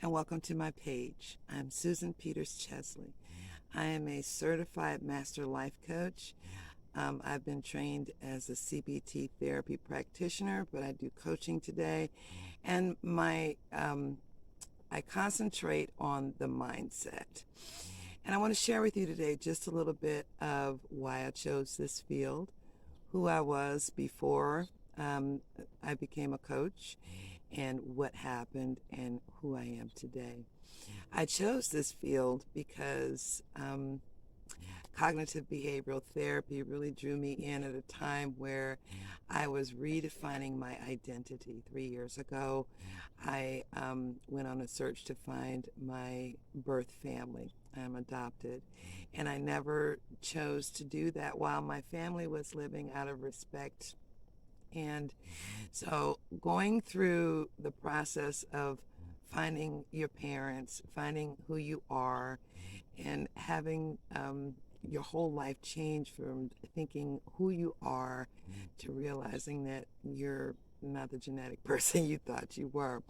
and welcome to my page. I'm Susan Peters Chesley. I am a certified master life coach. I've been trained as a CBT therapy practitioner, but I do coaching today, and I concentrate on the mindset. And I want to share with you today just a little bit of why I chose this field, who I was before I became a coach, and what happened, and who I am today. I chose this field because cognitive behavioral therapy really drew me in at a time where I was redefining my identity. 3 years ago, I went on a search to find my birth family. I'm adopted, and I never chose to do that while my family was living out of respect. And so going through the process of finding your parents, finding who you are, and having your whole life change from thinking who you are to realizing that you're not the genetic person you thought you were.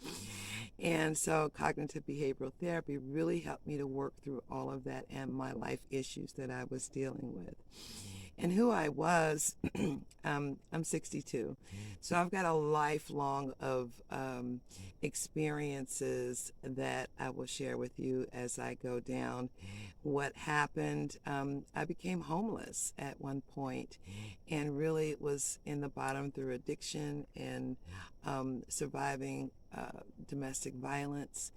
And so cognitive behavioral therapy really helped me to work through all of that and my life issues that I was dealing with. And who I was, I'm 62. So I've got a lifelong of experiences that I will share with you as I go down what happened. I became homeless at one point and really was in the bottom through addiction and surviving domestic violence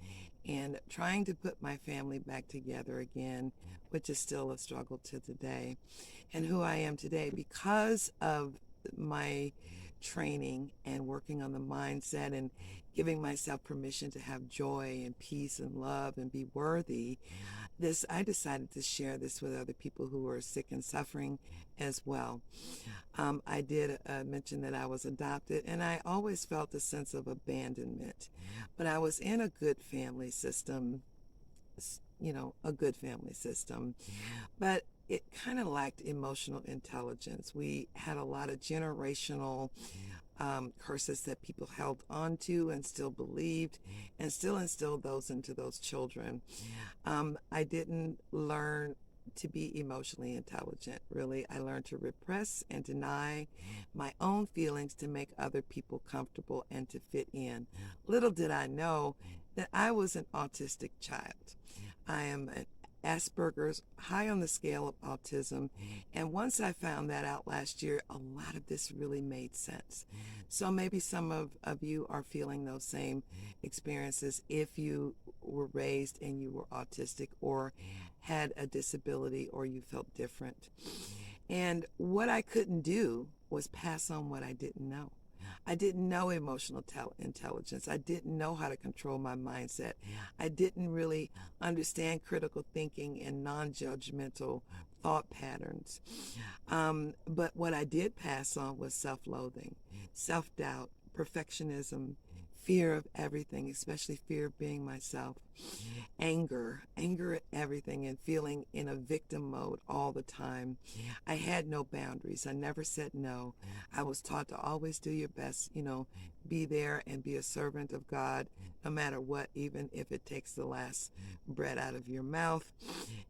and trying to put my family back together again, which is still a struggle to today. And who I am today because of my training and working on the mindset and giving myself permission to have joy and peace and love and be worthy. I decided to share this with other people who are sick and suffering as well. I did mention that I was adopted, and I always felt a sense of abandonment, but I was in a good family system, a good family system, but it kind of lacked emotional intelligence. We had a lot of generational curses that people held on to and still believed and still instilled those into those children. I didn't learn to be emotionally intelligent, really. I learned to repress and deny my own feelings to make other people comfortable and to fit in. Little did I know that I was an autistic child. I am an Asperger's, high on the scale of autism. And once I found that out last year, a lot of this really made sense. So maybe some of you are feeling those same experiences if you were raised and you were autistic or had a disability or you felt different. And what I couldn't do was pass on what I didn't know. I didn't know emotional intelligence. I didn't know how to control my mindset. I didn't really understand critical thinking and non-judgmental thought patterns. But what I did pass on was self-loathing, self-doubt, perfectionism, fear of everything, especially fear of being myself, anger at everything, and feeling in a victim mode all the time. I had no boundaries. I never said no. I was taught to always do your best, be there and be a servant of God, no matter what, even if it takes the last breath out of your mouth.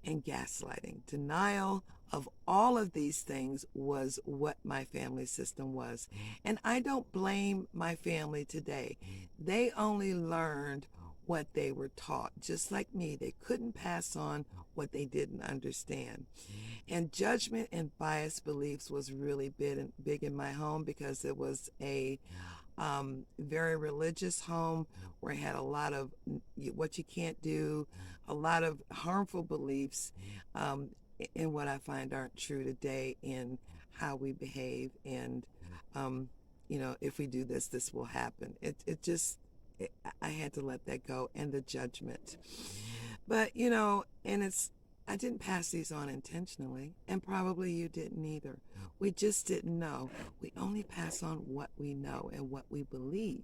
And gaslighting, denial of all of these things was what my family system was. And I don't blame my family today. They only learned what they were taught. Just like me, they couldn't pass on what they didn't understand. And judgment and biased beliefs was really big in my home because it was a very religious home where I had a lot of what you can't do, a lot of harmful beliefs in what I find aren't true today in how we behave. And, if we do this, this will happen. I had to let that go, and the judgment. But, I didn't pass these on intentionally, and probably you didn't either. We just didn't know. We only pass on what we know and what we believe.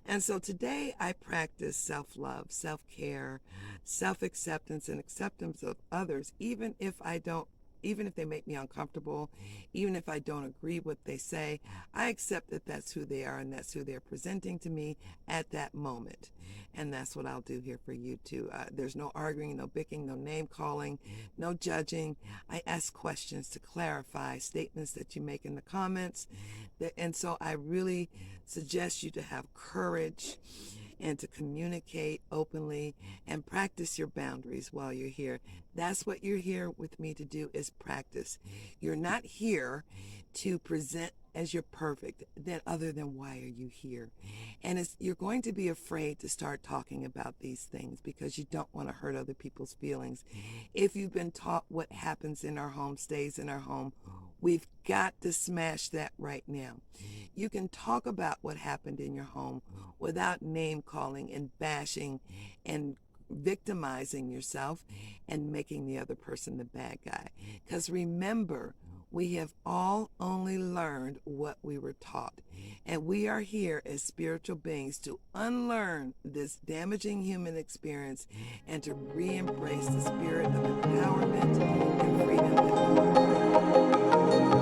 And so today I practice self-love, self-care, self-acceptance, and acceptance of others, even if I don't even if they make me uncomfortable, even if I don't agree with what they say, I accept that that's who they are and that's who they're presenting to me at that moment. And that's what I'll do here for you too. There's no arguing, no bickering, no name calling, no judging. I ask questions to clarify statements that you make in the comments. And so I really suggest you to have courage and to communicate openly and practice your boundaries while you're here. That's what you're here with me to do, is practice. You're not here to present as you're perfect. Then other than, why are you here? And you're going to be afraid to start talking about these things because you don't want to hurt other people's feelings. If you've been taught what happens in our home stays in our home, we've got to smash that right now. You can talk about what happened in your home without name calling and bashing and victimizing yourself and making the other person the bad guy. Because remember, we have all only learned what we were taught. And we are here as spiritual beings to unlearn this damaging human experience and to re-embrace the spirit of empowerment and freedom that we